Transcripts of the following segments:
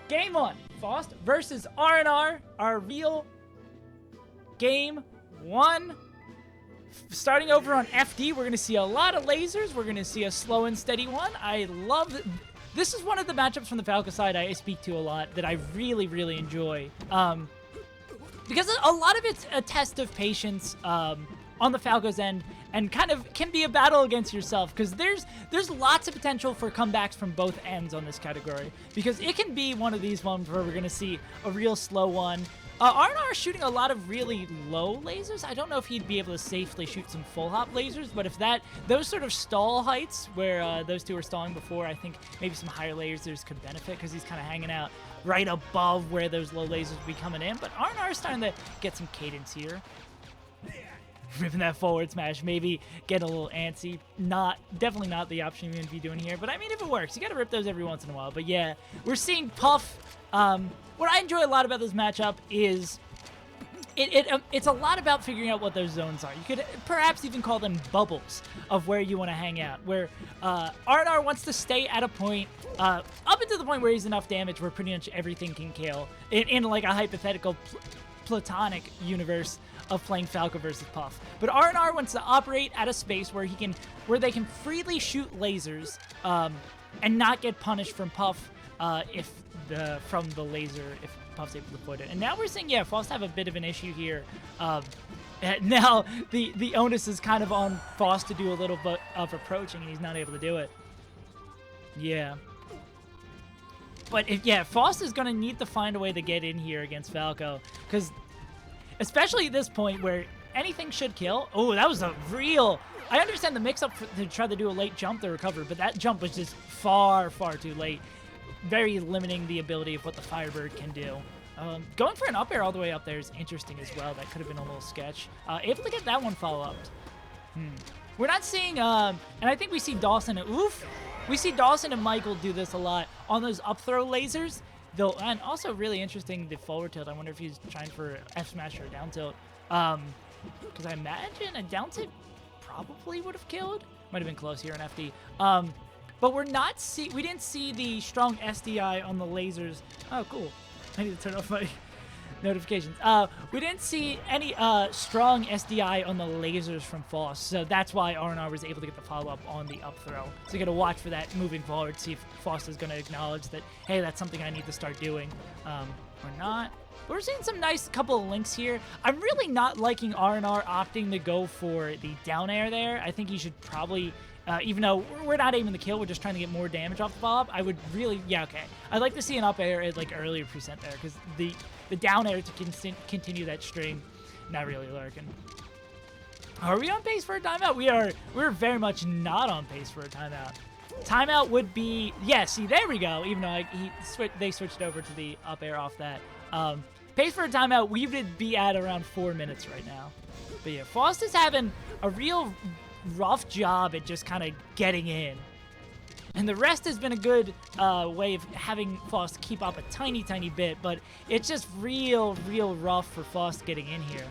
Game 1, Faust versus R&R, our real Game 1. Starting over on FD, we're going to see a lot of lasers. We're going to see a slow and steady one. I love it. This is one of the matchups from the Falco side I speak to a lot that I really, really enjoy. Because a lot of it's a test of patience on the Falco's end, and kind of can be a battle against yourself, because there's lots of potential for comebacks from both ends on this category, because it can be one of these ones where we're going to see a real slow one. R&R shooting a lot of really low lasers. I don't know if he'd be able to safely shoot some full hop lasers, but if those sort of stall heights where those two were stalling before, I think maybe some higher lasers could benefit, because he's kind of hanging out right above where those low lasers would be coming in. But R&R is starting to get some cadence here. Ripping that forward smash, maybe get a little antsy. Definitely not the option you're going to be doing here, but I mean, if it works, you got to rip those every once in a while. But yeah, we're seeing Puff. What I enjoy a lot about this matchup is it's a lot about figuring out what those zones are. You could perhaps even call them bubbles of where you want to hang out, where R&R wants to stay at a point up until the point where he's enough damage where pretty much everything can kill in like a hypothetical platonic universe of playing Falco versus Puff. But R&R wants to operate at a space where they can freely shoot lasers and not get punished from Puff from the laser if Puff's able to avoid it. And now we're seeing, yeah, Faust have a bit of an issue here. Now the onus is kind of on Faust to do a little bit of approaching, and he's not able to do it. Yeah. But Faust is going to need to find a way to get in here against Falco, because especially at this point where anything should kill. Oh, that was a real... I understand the mix-up to try to do a late jump to recover, but that jump was just far, far too late. Very limiting the ability of what the Firebird can do. Going for an up air all the way up there is interesting as well. That could have been a little sketch. Able to get that one follow-up. We're not seeing... and I think we see Dawson... Oof! We see Dawson and Michael do this a lot on those up throw lasers. Though, and also really interesting, the forward tilt. I wonder if he's trying for F smash or a down tilt. Because I imagine a down tilt probably would have killed. Might have been close here in FD. But we didn't see the strong SDI on the lasers. Oh, cool. I need to turn off my notifications. We didn't see any strong SDI on the lasers from Faust, so that's why R&R was able to get the follow-up on the up throw. So you got to watch for that moving forward, see if Faust is going to acknowledge that, hey, that's something I need to start doing, or not. We're seeing some nice couple of links here. I'm really not liking R&R opting to go for the down air there. I think he should probably... even though we're not aiming the kill, we're just trying to get more damage off the follow-up, I would really... Yeah, okay. I'd like to see an up air at, like, earlier percent there, because the down air to continue that string, not really lurking. Are we on pace for a timeout? We're very much not on pace for a timeout. Timeout would be... Yeah, see, there we go, even though they switched over to the up air off that. Pace for a timeout, we would be at around 4 minutes right now. But yeah, Faust is having a real... rough job at just kind of getting in. And the rest has been a good way of having Faust keep up a tiny, tiny bit, but it's just real, real rough for Faust getting in here.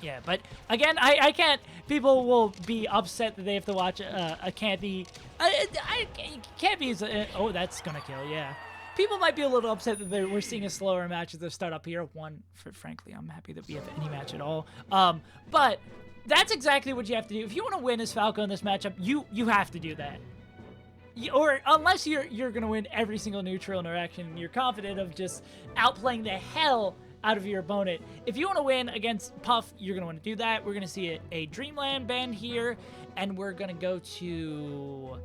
Yeah, but again, I can't... People will be upset that they have to watch a Campy... Campy is... oh, that's gonna kill, yeah. People might be a little upset that we're seeing a slower match at the start up here. Frankly, I'm happy that we have any match at all. But that's exactly what you have to do. If you want to win as Falco in this matchup, you have to do that. Or unless you're going to win every single neutral interaction, you're confident of just outplaying the hell out of your opponent. If you want to win against Puff, you're going to want to do that. We're going to see a Dreamland band here, and we're going to go to...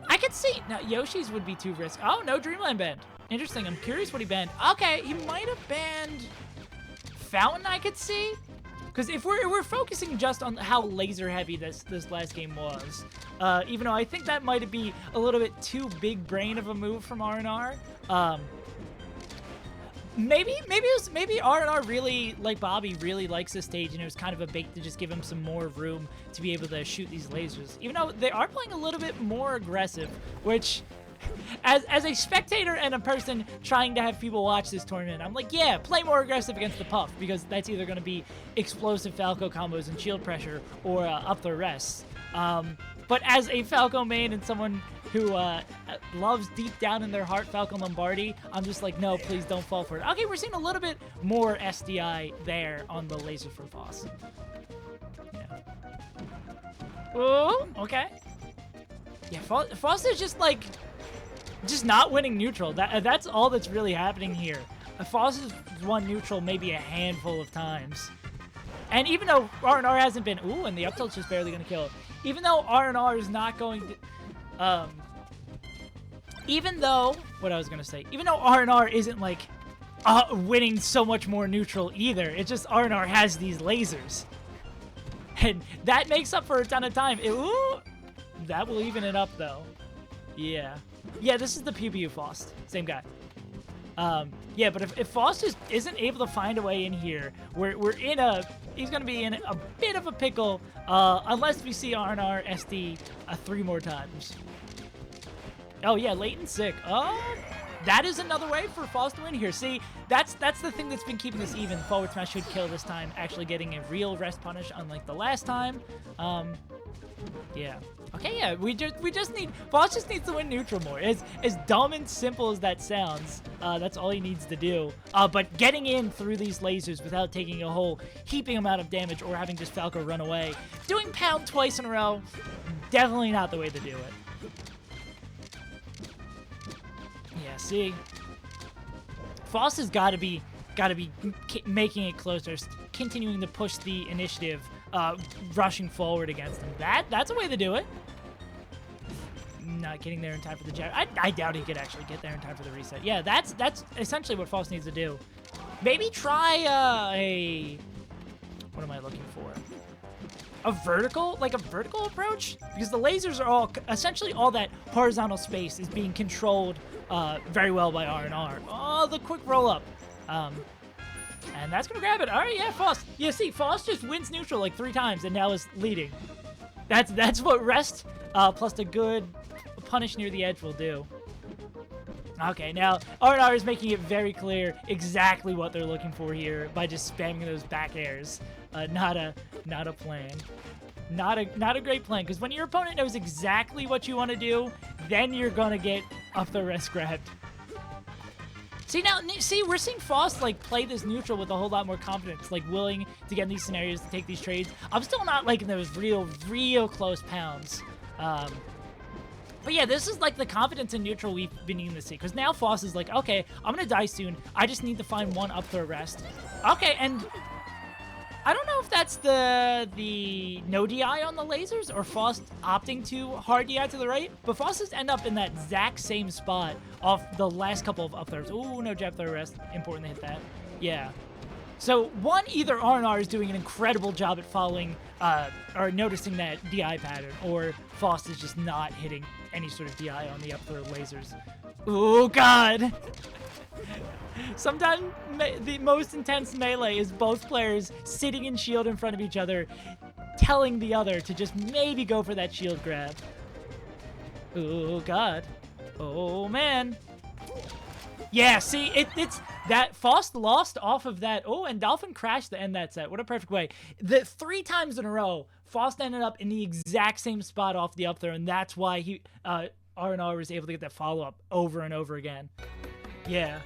I could see... Now, Yoshi's would be too risky. Oh, no Dreamland banned. Interesting. I'm curious what he banned. Okay, he might have banned Fountain, I could see. Because if we're focusing just on how laser heavy this last game was, even though I think that might be a little bit too big brain of a move from R&R. Maybe R&R really, like Bobby, really likes this stage, and it was kind of a bait to just give him some more room to be able to shoot these lasers. Even though they are playing a little bit more aggressive, which, as a spectator and a person trying to have people watch this tournament, I'm like, yeah, play more aggressive against the Puff, because that's either going to be explosive Falco combos and shield pressure, or up the rest. But as a Falco main and someone who loves deep down in their heart Falco Lombardi, I'm just like, no, please don't fall for it. Okay, we're seeing a little bit more SDI there on the laser from Faust. Yeah. Oh, okay. Yeah, Faust is just like, just not winning neutral. That's all that's really happening here. Faust has won neutral maybe a handful of times. And even though R&R hasn't been, ooh, and the up tilt's just barely going to kill it. Even though R&R is not going to, even though R&R isn't like winning so much more neutral either. It's just R&R has these lasers. And that makes up for a ton of time. Ooh, that will even it up though. Yeah. Yeah, this is the Pew Pew Faust. Same guy. Yeah, but if Faust just isn't able to find a way in here, he's going to be in a bit of a pickle, unless we see R&R SD 3 more times. Oh, yeah, Leighton's sick. That is another way for Faust to win here. See, that's the thing that's been keeping us even. Forward smash should kill this time, actually getting a real rest punish, unlike the last time. Yeah. Okay, yeah, we just need, Faust just needs to win neutral more. As dumb and simple as that sounds, that's all he needs to do. But getting in through these lasers without taking a whole heaping amount of damage or having just Falco run away, doing pound twice in a row, definitely not the way to do it. Yeah, see, Faust has got to be making it closer, continuing to push the initiative, rushing forward against him. That's a way to do it. Not getting there in time for the jab. I doubt he could actually get there in time for the reset. Yeah, that's essentially what Faust needs to do. Maybe try what am I looking for? A vertical approach? Because the lasers are all, essentially all that horizontal space is being controlled very well by R&R. Oh, the quick roll up. And that's going to grab it. All right, yeah, Faust. Yeah, see, Faust just wins neutral like 3 times and now is leading. That's what rest plus a good punish near the edge will do. Okay, now R&R is making it very clear exactly what they're looking for here by just spamming those back airs. Not a plan. Not a great plan, because when your opponent knows exactly what you want to do, then you're gonna get up the rest grabbed. See, we're seeing Faust like play this neutral with a whole lot more confidence, like willing to get in these scenarios to take these trades. I'm still not liking those real close pounds. But yeah, this is like the confidence in neutral we've been needing to see, because now Faust is like, okay, I'm gonna die soon. I just need to find one up throw rest. Okay, and I don't know if that's the no DI on the lasers or Faust opting to hard DI to the right, but Faust has end up in that exact same spot off the last couple of up throws. Ooh, no jab throw rest. Important to hit that. Yeah. So either R&R is doing an incredible job at following or noticing that DI pattern, or Faust is just not hitting any sort of DI on the up throw lasers. Oh God. Sometimes the most intense melee is both players sitting in shield in front of each other, telling the other to just maybe go for that shield grab. Oh God. Oh man. Yeah, see, it's that Faust lost off of that. Oh, and Dolphin crashed to end that set. What a perfect way. The 3 times in a row, Faust ended up in the exact same spot off the up throw, and that's why R&R was able to get that follow-up over and over again. Yeah.